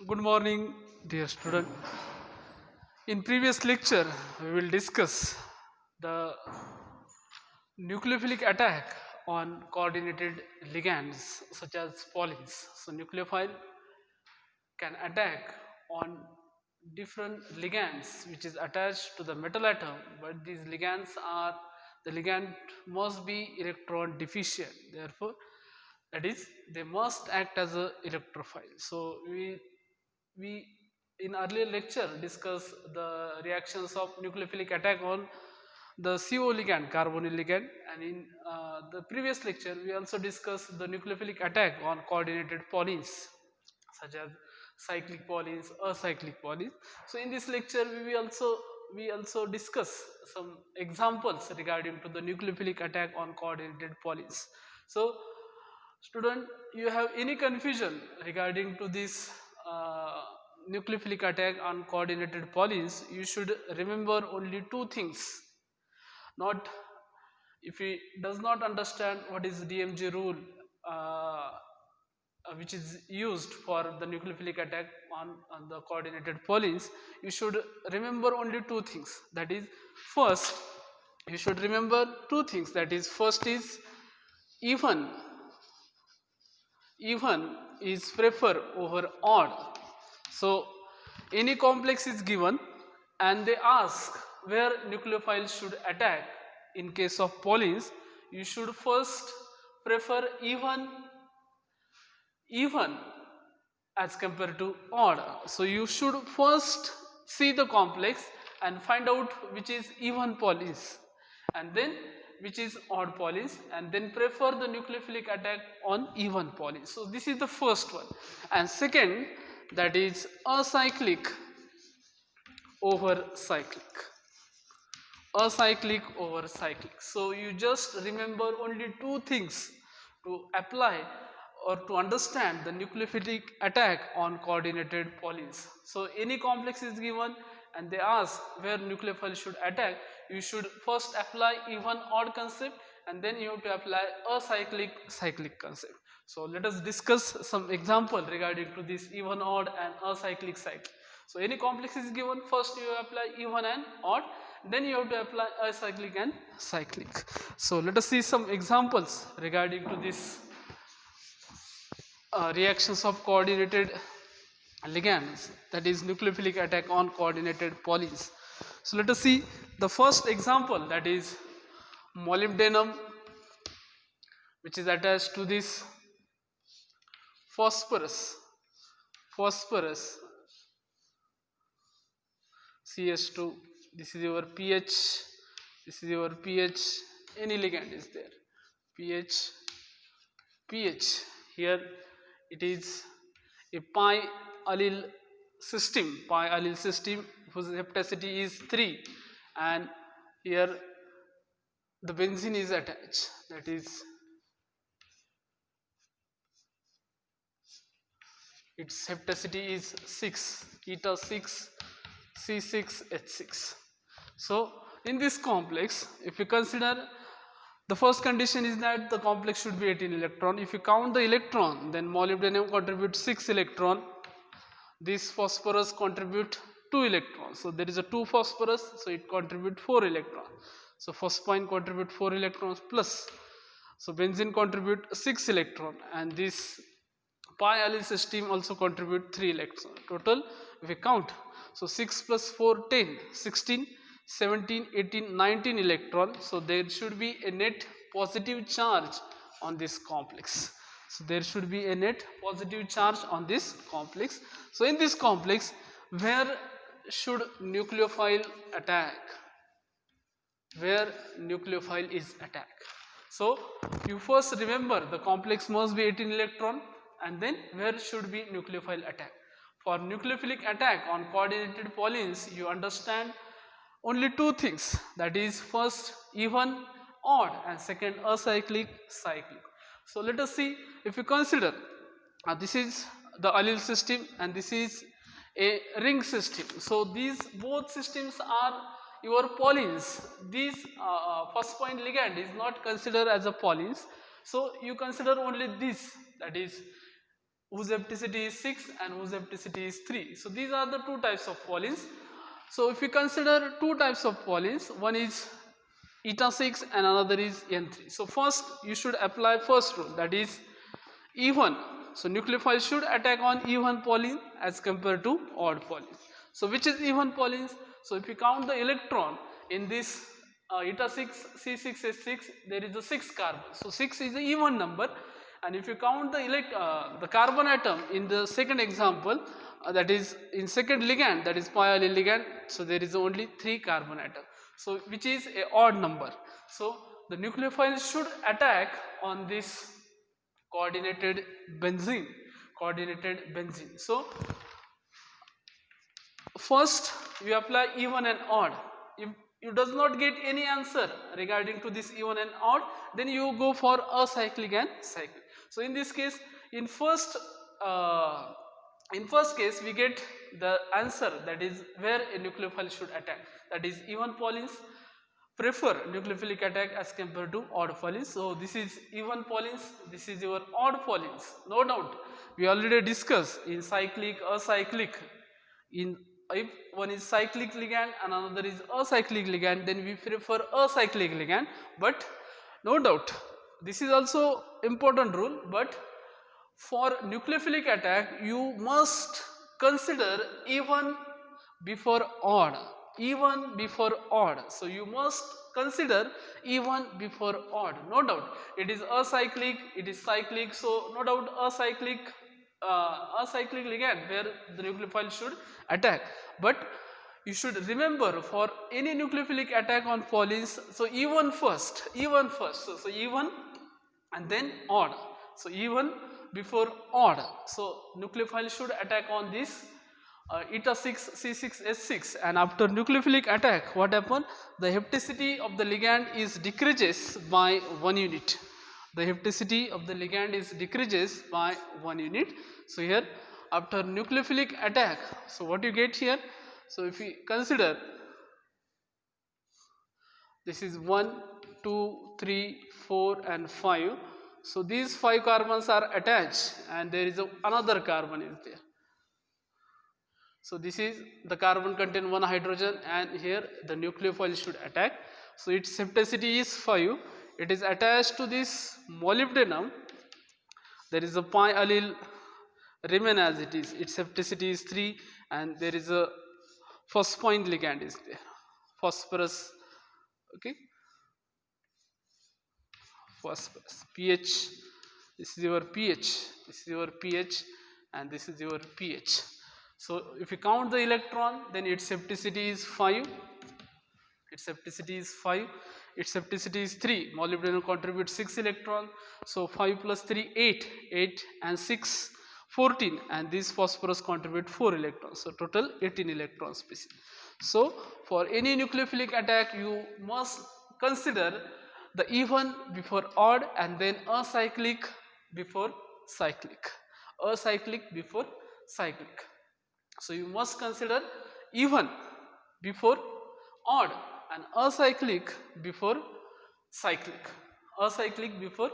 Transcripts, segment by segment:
Good morning, dear student. In previous lecture, we will discuss the nucleophilic attack on coordinated ligands such as polys. So, nucleophile can attack on different ligands which is attached to the metal atom, but these ligands are the ligand must be electron deficient. Therefore, that is they must act as a electrophile. So, we in earlier lecture discuss the reactions of nucleophilic attack on the CO ligand, carbonyl ligand, and in the previous lecture we also discussed the nucleophilic attack on coordinated polys such as cyclic polys, acyclic polys. So in this lecture we also discuss some examples regarding to the nucleophilic attack on coordinated polys. So student, you have any confusion regarding to this nucleophilic attack on coordinated polys, you should remember only two things. Not if he does not understand what is DMG rule, uh, which is used for the nucleophilic attack on the coordinated polys, you should remember only two things. That is, first, you should remember two things. That is, first is even even is prefer over odd. So any complex is given and they ask where nucleophile should attack. In case of polys, you should first prefer even as compared to odd. So you should first see the complex and find out which is even polys and then which is odd polys, and then prefer the nucleophilic attack on even polys. So this is the first one. And second, that is acyclic over cyclic. Acyclic over cyclic. So you just remember only two things to apply or to understand the nucleophilic attack on coordinated polys. So any complex is given and they ask where nucleophile should attack, you should first apply even odd concept and then you have to apply acyclic cyclic concept. So let us discuss some example regarding to this even odd and acyclic cyclic. So any complex is given, first you apply even and odd, then you have to apply acyclic and cyclic. So let us see some examples regarding to this reactions of coordinated ligands, that is nucleophilic attack on coordinated polys. So let us see the first example, that is molybdenum, which is attached to this phosphorus CH2. This is your pH, this is your pH, any ligand is there, pH here it is a pi allele system whose heptacity is 3, and here the benzene is attached, that is its heptacity is 6, eta 6 C6H6. So in this complex, if you consider, the first condition is that the complex should be 18 electron. If you count the electron, then molybdenum contributes 6 electron, this phosphorus contribute 2 electrons. So there is a 2 phosphorus, so it contribute 4 electrons. So phosphine contribute 4 electrons plus, so benzene contribute 6 electron, and this pi allele system also contribute 3 electrons. Total if we count, so 6 plus 4 10, 16, 17, 18, 19 electron. So there should be a net positive charge on this complex. So there should be a net positive charge on this complex. So in this complex, where should nucleophile attack? Where nucleophile is attacked? So you first remember the complex must be 18 electron, and then where should be nucleophile attack? For nucleophilic attack on coordinated polys, you understand only two things, that is first even odd and second acyclic cyclic. So let us see, if you consider this is the allele system and this is a ring system. So these both systems are your polys. These first point ligand is not considered as a polys. So you consider only this, that is whose hapticity is 6 and whose hapticity is 3. So these are the two types of polyns. So if we consider two types of polyns, one is eta 6 and another is N3. So first you should apply first rule, that is even. So nucleophile should attack on even polyne as compared to odd polyne. So which is even polynes? So if you count the electron in this eta 6 C6H6, there is a 6 carbon. So 6 is an even number, and if you count the carbon atom in the second example, that is in second ligand, that is pi allele ligand, so there is only 3 carbon atom, so which is a odd number. So the nucleophile should attack on this coordinated benzene. So first we apply even and odd. If you does not get any answer regarding to this even and odd, then you go for acyclic and cyclic. So in this case, in first case we get the answer, that is where a nucleophile should attack, that is even polynes prefer nucleophilic attack as compared to odd polynes. So this is even polynes, this is your odd polynes. No doubt we already discussed in cyclic, acyclic. If one is cyclic ligand and another is acyclic ligand, then we prefer acyclic ligand. But no doubt this is also important rule, but for nucleophilic attack you must consider even before odd. So you must consider even before odd. No doubt it is acyclic, it is cyclic, so no doubt acyclic ligand where the nucleophile should attack. But you should remember, for any nucleophilic attack on polynes, so even first, so even and then odd. So even before odd. So nucleophile should attack on this eta 6 C6H6, and after nucleophilic attack, what happen? The hapticity of the ligand is decreases by 1 unit. The hapticity of the ligand is decreases by 1 unit. So here after nucleophilic attack, so what you get here? So if we consider, this is 1, 2, 3, 4 and 5. So these 5 carbons are attached and there is another carbon is there. So this is the carbon contain 1 hydrogen, and here the nucleophile should attack. So its hapticity is 5. It is attached to this molybdenum. There is a pi allele remain as it is. Its hapticity is 3, and there is a phosphine ligand is there. Phosphorus, okay. Phosphorus, pH. This is your pH. This is your pH, and this is your pH. So if you count the electron, then its hapticity is 5. Its hapticity is 5. Its hapticity is 3. Molybdenum contributes 6 electrons. So 5 plus 3, 8. 8 and 6, 14. And this phosphorus contribute 4 electrons. So total 18 electron species. So for any nucleophilic attack, you must consider the even before odd and then acyclic before cyclic. Acyclic before cyclic. So you must consider even before odd and acyclic before cyclic. Acyclic before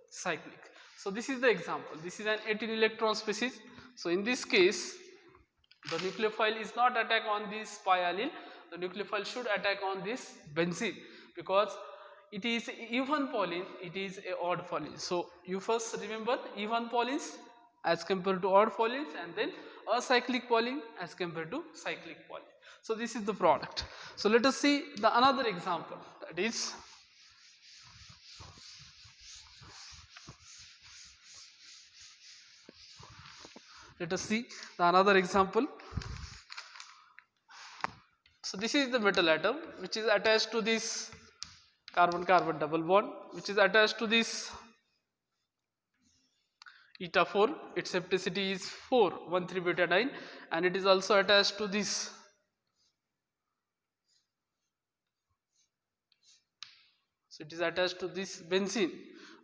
cyclic. So this is the example. This is an 18 electron species. So in this case, the nucleophile is not attack on this pi allele. The nucleophile should attack on this benzene, because it is even polyne, it is a odd polyne. So you first remember even polynes as compared to odd polynes, and then acyclic polyne as compared to cyclic polyne. So this is the product. So let us see the another example, that is another example. So this is the metal atom which is attached to this carbon-carbon double bond, which is attached to this eta 4. Its hapticity is 4, 1,3 beta-9, and it is also attached to this benzene.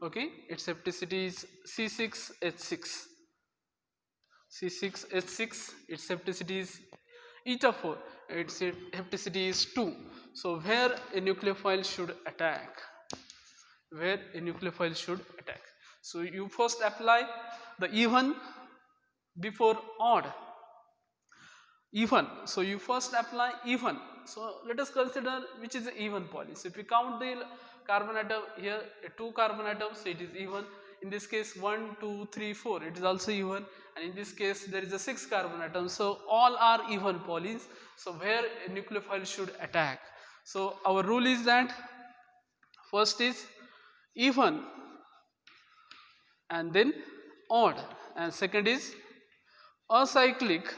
Okay, its hapticity is C6H6. Its hapticity is eta 4. Its hapticity is 2. So where a nucleophile should attack? So you first apply the even before odd, even. So you first apply even. So let us consider which is the even poly. So if you count the carbon atom here, 2 carbon atoms, so it is even. In this case 1, 2, 3, 4, it is also even. And in this case there is a 6 carbon atoms, so all are even polys. So where a nucleophile should attack. So our rule is that first is even and then odd, and second is acyclic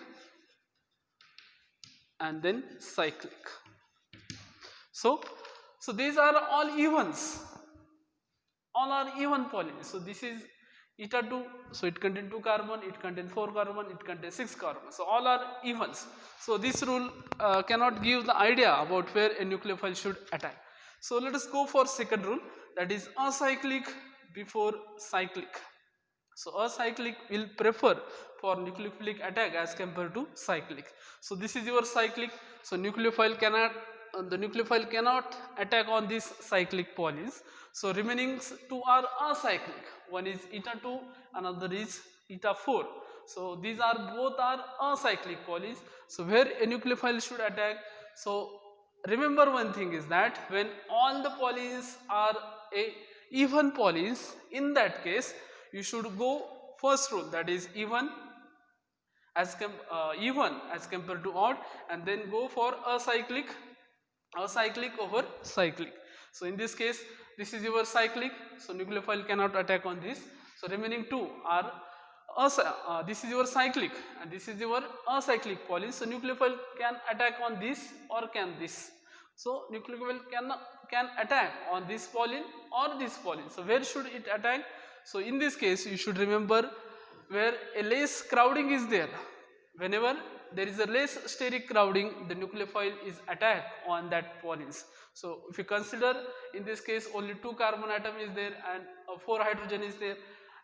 and then cyclic. So, so these are all evens, all are even polys. So this is eta 2, so it contains 2 carbon, it contains 4 carbon, it contains 6 carbon. So all are evens. So this rule cannot give the idea about where a nucleophile should attack. So let us go for second rule, that is acyclic before cyclic. So acyclic will prefer for nucleophilic attack as compared to cyclic. So this is your cyclic. So nucleophile cannot the nucleophile cannot attack on these cyclic polys. So remaining two are acyclic. One is eta 2, another is eta 4. So these are both are acyclic polys. So where a nucleophile should attack. So remember one thing is that when all the polys are a even polys, in that case you should go first rule, that is even as compared to odd, and then go for acyclic over cyclic. So in this case this is your cyclic, so nucleophile cannot attack on this. So remaining two are this is your cyclic and this is your acyclic poly. So nucleophile can attack on this or can this. So nucleophile can attack on this poly or this poly. So where should it attack? So in this case you should remember where a less crowding is there. Whenever there is a less steric crowding, the nucleophile is attacked on that polys. So if you consider in this case only 2 carbon atom is there and 4 hydrogen is there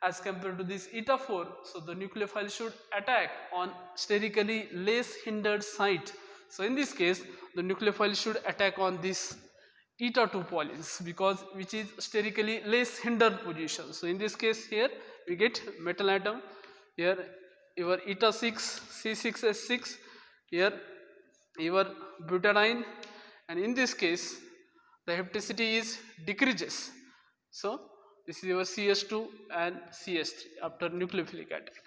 as compared to this eta 4, so the nucleophile should attack on sterically less hindered site. So in this case the nucleophile should attack on this eta 2 polys because which is sterically less hindered position. So in this case here we get metal atom, here your eta 6 C6H6, here your butadiene, and in this case the hapticity is decreases. So this is your CH2 and CH3 after nucleophilic attack.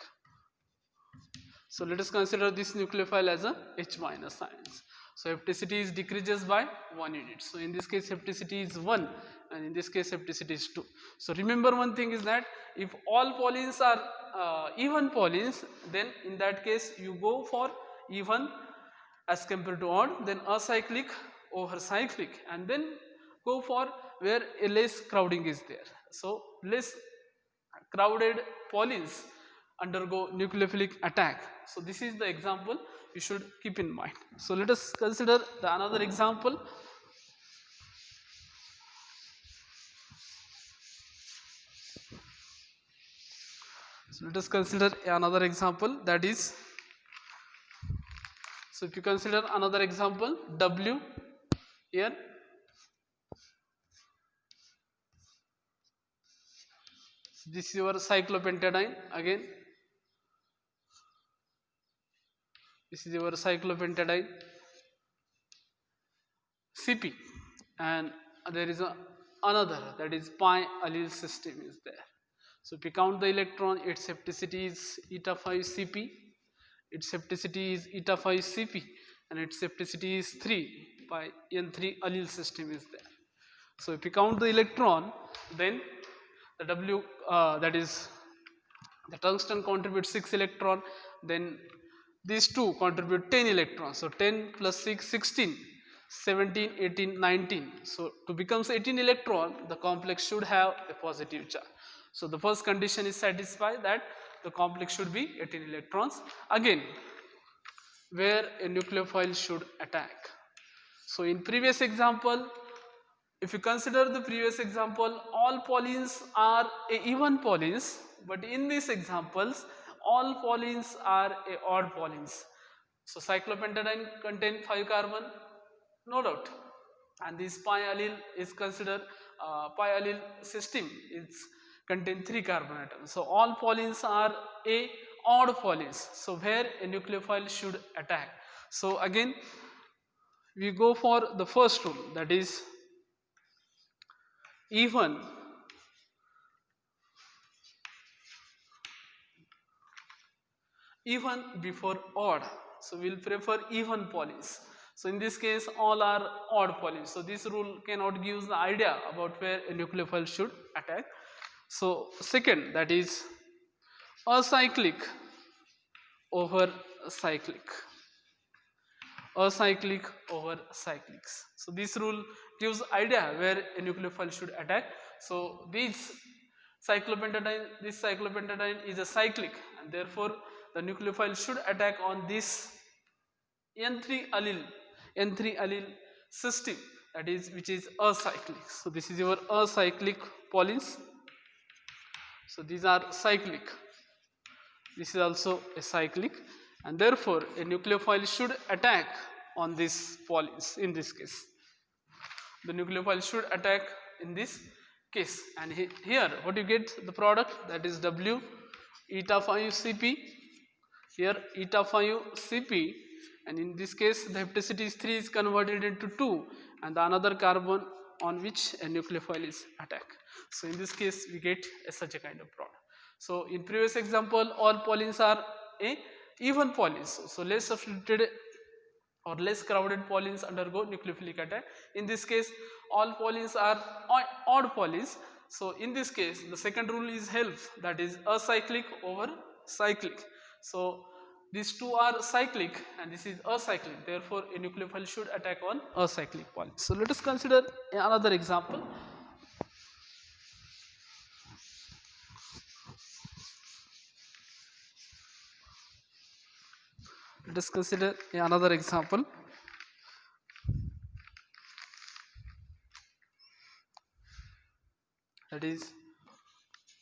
So let us consider this nucleophile as a H minus ions. So hapticity is decreases by 1 unit. So in this case hapticity is 1 and in this case hapticity is 2. So remember one thing is that if all polys are even polys, then in that case you go for even as compared to odd, then acyclic over cyclic, and then go for where a less crowding is there. So less crowded polys undergo nucleophilic attack. So this is the example you should keep in mind. So let us consider another example. So let us consider another example, that is, so if you consider another example W here, so this is your cyclopentadiene again, this is your cyclopentadiene CP, and there is another, that is pi allyl system is there. So if you count the electron, its hapticity is eta 5 Cp, its hapticity is eta 5 Cp, and its hapticity is 3 pi N3 allyl system is there. So if you count the electron, then the W that is the tungsten contributes 6 electron, then these two contribute 10 electrons. So 10 plus 6, 16, 17, 18, 19. So to becomes 18 electron, the complex should have a positive charge. So the first condition is satisfied, that the complex should be 18 electrons. Again, where a nucleophile should attack. So in previous example, if you consider the previous example, all polys are a even polys, but in these examples all polys are a odd polys. So cyclopentadiene contain 5 carbon, no doubt, and this pi allyl is considered pi allyl system is contain 3 carbon atoms. So all polys are a odd polys, so where a nucleophile should attack. So again we go for the first rule, that is even before odd. So we'll prefer even polys. So in this case all are odd polys. So this rule cannot give the idea about where a nucleophile should attack. So second, that is acyclic over cyclic. Acyclic over cyclics. So this rule gives idea where a nucleophile should attack. So this cyclopentadiene is a cyclic, and therefore the nucleophile should attack on this N3 allele system, that is which is acyclic. So this is your acyclic polys. So these are cyclic. This is also a cyclic, and therefore a nucleophile should attack on this polys. In this case the nucleophile should attack in this case, and here what you get, the product, that is W eta 5 Cp, here eta 5 Cp, and in this case the hapticity is 3 is converted into 2, and the another carbon on which a nucleophile is attacked. So in this case we get such a kind of product. So in previous example all polys are a even polys, so less substituted or less crowded polys undergo nucleophilic attack. In this case all polys are odd polys. So in this case the second rule is held, that is acyclic over cyclic. So these two are cyclic and this is acyclic, therefore a nucleophile should attack on acyclic polys. So let us consider another example. Let us consider another example. That is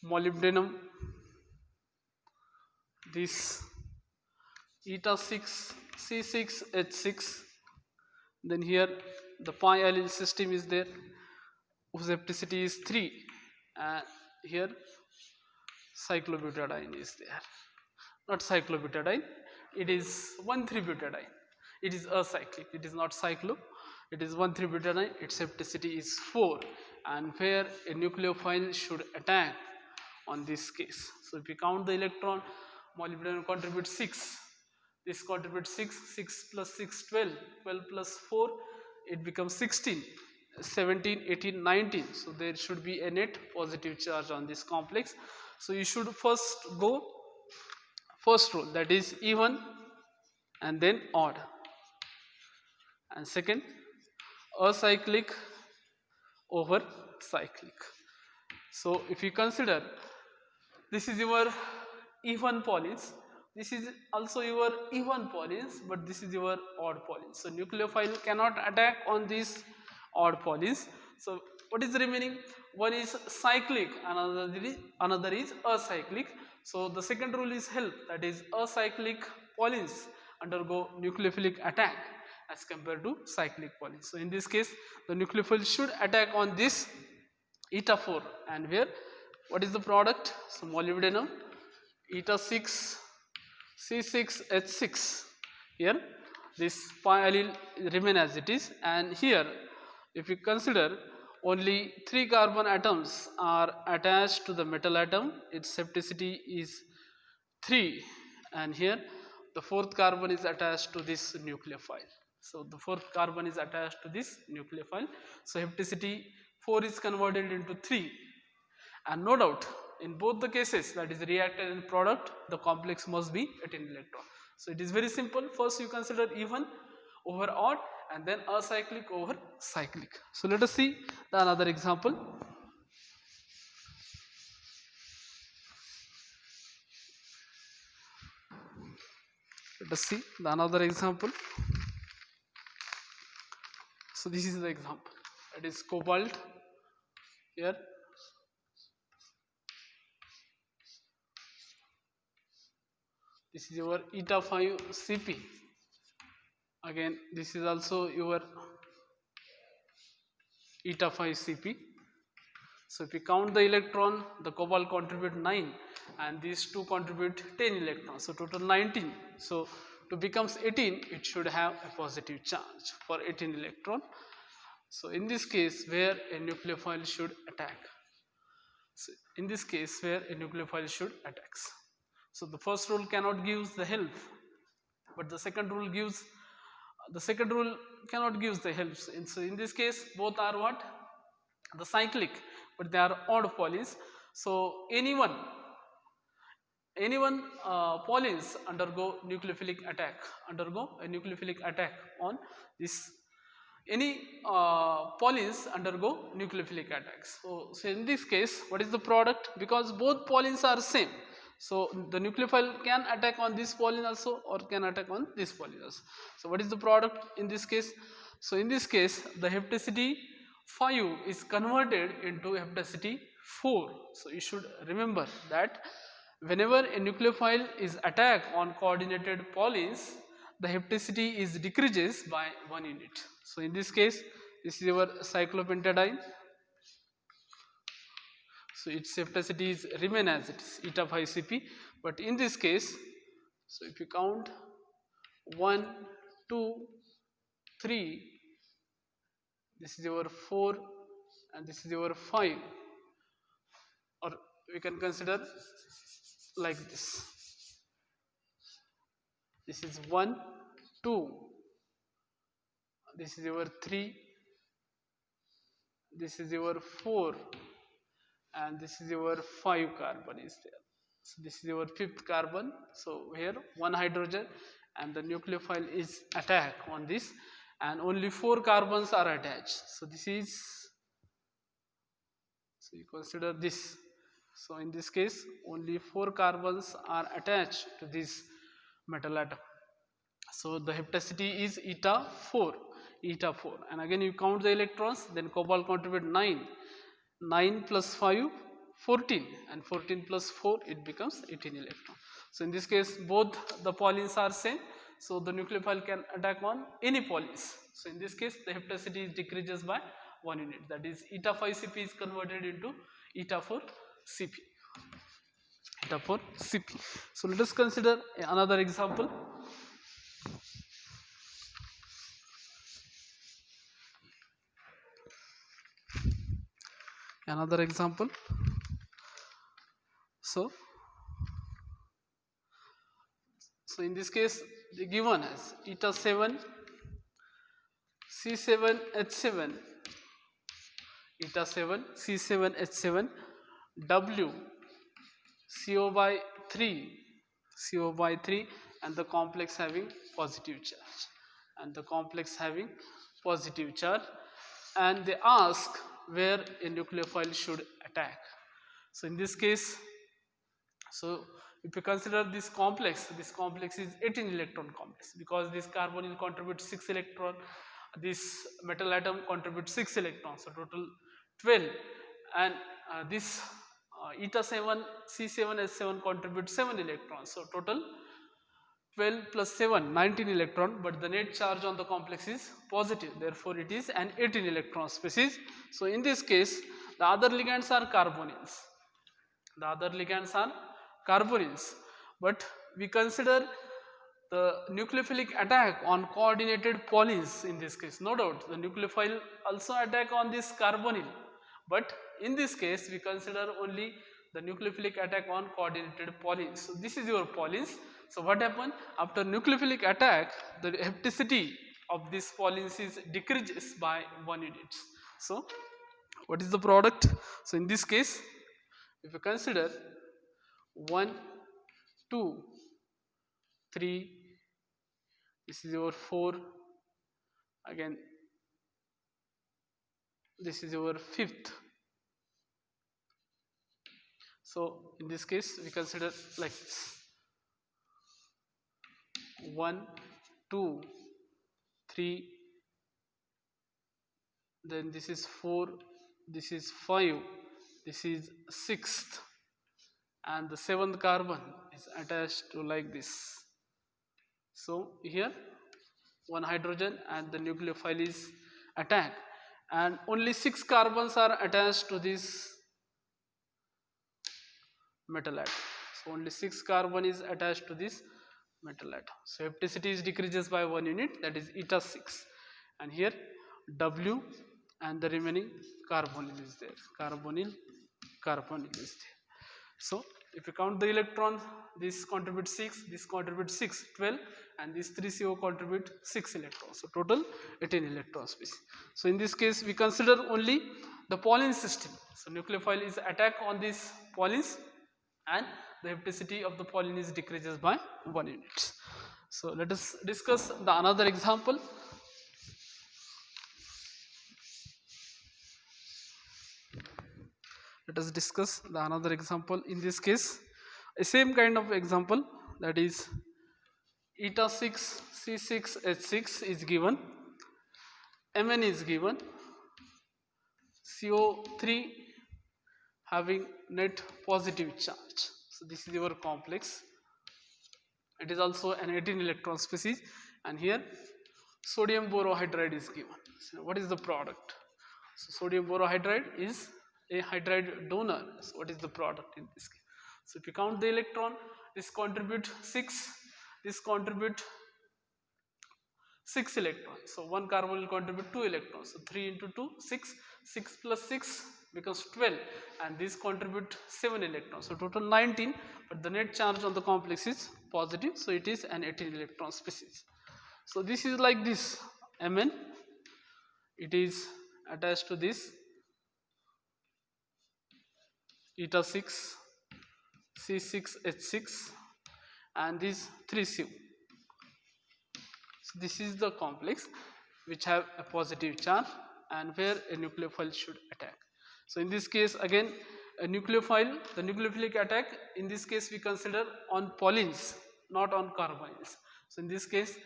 molybdenum, this eta 6 C6H6, then here the pi allele system is there whose hapticity is 3, and here cyclobutadiene is there, not cyclobutadiene, it is 1,3-butadiene. It is acyclic, it is not cyclo, it is 1,3-butadiene, its hapticity is 4, and where a nucleophile should attack on this case. So if we count the electron, molybdenum contributes 6, this contributes 6 plus 6 12, 12 plus 4 it becomes 16, 17, 18, 19. So there should be a net positive charge on this complex. So you should first go first rule, that is even and then odd, and second acyclic over cyclic. So if you consider this is your even polys, this is also your even polys, but this is your odd polys. So nucleophile cannot attack on these odd polys. So what is remaining? One is cyclic, another is acyclic. So the second rule is held, that is acyclic polys undergo nucleophilic attack as compared to cyclic polys. So in this case the nucleophile should attack on this eta 4, and where what is the product? So molybdenum eta 6 C6H6, here this pi allele remain as it is, and here if you consider only 3 carbon atoms are attached to the metal atom, its hapticity is 3, and here the 4th carbon is attached to this nucleophile. So the 4th carbon is attached to this nucleophile, so hapticity 4 is converted into 3, and no doubt in both the cases, that is reactant and product, the complex must be at an electron. So it is very simple, first you consider even over odd and then acyclic over cyclic. So let us see the another example. Let us see the another example. So this is the example, that is cobalt, here this is your eta 5 Cp, again this is also your eta 5 Cp. So if you count the electron, the cobalt contribute 9, and these two contribute 10 electrons, so total 19. So to becomes 18, it should have a positive charge for 18 electron. So in this case where a nucleophile should attack, so in this case where a nucleophile should attacks, so the first rule cannot give the help, but the second rule gives, the second rule cannot give the help. So in this case both are what, the cyclic, but they are odd Paulins. So anyone Paulins undergo nucleophilic attack, undergo a nucleophilic attack on this, any Paulins undergo nucleophilic attacks. So in this case what is the product, because both Paulins are same, so the nucleophile can attack on this Paulin also or can attack on this Paulin also. So what is the product in this case? So in this case the hepticity 5 is converted into hepticity 4. So you should remember that whenever a nucleophile is attacked on coordinated Paulins, the hepticity is decreases by 1 unit. So in this case this is your cyclopentadiene, so its hepticity is remain as it is, eta 5 Cp, but in this case, so if you count 1, 2, 3, this is your 4 and this is your 5, or we can consider like this. This is 1, 2, this is your 3, this is your 4, and this is your 5 carbon is there. So this is your 5th carbon. So here 1 hydrogen and the nucleophile is attacked on this, and only 4 carbons are attached. So this is, so you consider this. So in this case only 4 carbons are attached to this metal atom. So the hepticity is eta 4, and again you count the electrons, then cobalt contribute 9 plus 5, 14, and 14 plus 4, it becomes 18 electron. So in this case both the Paulins are same, so the nucleophile can attack on any Paulins. So in this case the hepticity decreases by 1 unit, that is eta 5 Cp is converted into eta 4 Cp. Eta 4 Cp. So let us consider another example. Another example. So in this case they given as eta 7 C7H7, eta 7 C7H7 W CO by 3, and the complex having positive charge, and they ask where a nucleophile should attack. So in this case, so if you consider this complex is 18 electron complex, because this carbon will contribute 6 electron, this metal atom contributes 6 electrons, so total 12, and this eta 7 C7H7 contributes 7 electrons, so total 12 plus 7, 19 electron, but the net charge on the complex is positive, therefore it is an 18 electron species. So in this case the other ligands are carbonyls, but we consider the nucleophilic attack on coordinated Paulins in this case. No doubt the nucleophile also attack on this carbonyl, but in this case we consider only the nucleophilic attack on coordinated Paulins. So this is your Paulins. So what happened after nucleophilic attack, the hepticity of this Paulins is decreases by 1 unit. So what is the product? So in this case if you consider 1, 2, 3, this is your 4, again this is your 5th. So in this case we consider like this: 1, 2, 3, then this is 4, this is 5, this is 6th, and the 7th carbon is attached to like this. So here 1 hydrogen and the nucleophile is attacked, and only 6 carbons are attached to this metal atom. So only 6 carbon is attached to this metal atom. So hapticity is decreases by 1 unit, that is eta 6, and here W and the remaining carbonyl is there. Carbonyl is there. So if you count the electron, this contributes 6, this contributes 6, 12, and these 3 CO contribute 6 electrons. So total 18 electron species. So in this case we consider only the Pauling system. So nucleophile is attack on these Paulins, and the hapticity of the Pauling is decreases by 1 unit. So let us discuss the another example. Let us discuss the another example. In this case, a same kind of example, that is eta 6 C6H6 is given, Mn is given, CO3 having net positive charge. So this is your complex. It is also an 18 electron species, and here sodium borohydride is given. So what is the product? So sodium borohydride is a hydride donor. So what is the product in this case? So if you count the electron, this contribute 6, this contribute 6 electrons. So one carbon will contribute 2 electrons. So 3 into 2, 6, 6 plus 6 becomes 12, and these contribute 7 electrons. So total 19, but the net charge on the complex is positive, so it is an 18 electron species. So this is like this, Mn, it is attached to this eta 6 C6H6 and these 3 CO. So this is the complex which have a positive charge and where a nucleophile should attack. So in this case again a nucleophile, the nucleophilic attack in this case we consider on Paulins, not on carbonyls. So in this case,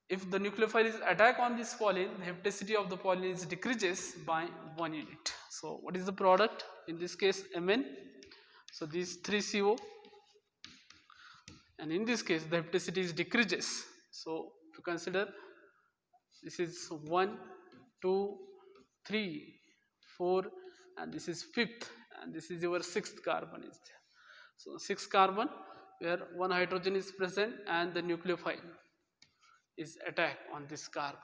if the nucleophile is attack on this Pauling, the hapticity of the Pauling is decreases by 1 unit. So what is the product? In this case Mn, so these 3 CO, and in this case the hapticity is decreases. So if you consider, this is 1, 2, 3, 4, and this is 5th, and this is your 6th carbon is there. So 6th carbon where one hydrogen is present and the nucleophile is attack on this carbon.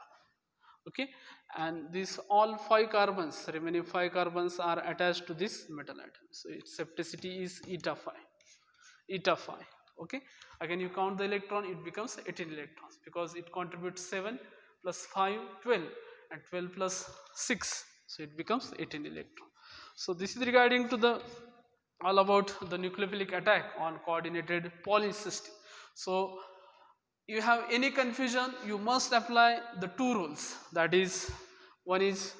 Okay, and these all 5 carbons, remaining 5 carbons are attached to this metal atom. So its hapticity is eta 5. Okay, again you count the electron, it becomes 18 electrons because it contributes 7 plus 5, 12, and 12 plus 6, so it becomes 18 electron. So this is regarding to the all about the nucleophilic attack on coordinated Pauling system. So you have any confusion, you must apply the 2 rules, that is, one is,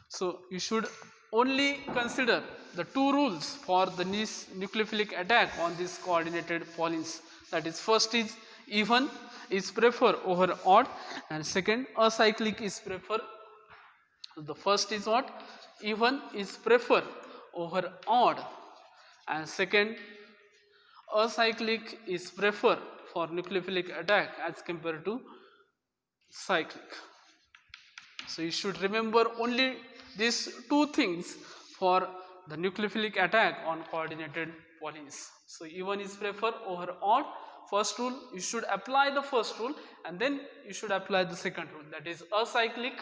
so you should only consider the 2 rules for the nucleophilic attack on these coordinated Paulins, that is, first is even is preferred over odd, and second acyclic is preferred. The first is what? Even is preferred over odd, and second acyclic is preferred for nucleophilic attack as compared to cyclic. So you should remember only these 2 things for the nucleophilic attack on coordinated Paulins. So even is preferred over odd. First rule, you should apply the first rule, and then you should apply the second rule, that is acyclic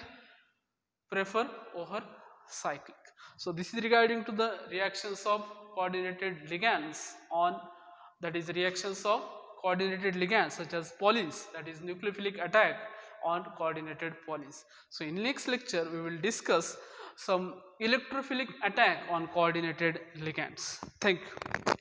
prefer over cyclic. So this is regarding to the reactions of coordinated ligands on, that is reactions of coordinated ligands such as Paulins, that is nucleophilic attack on coordinated Paulins. So in next lecture we will discuss some electrophilic attack on coordinated ligands. Thank you.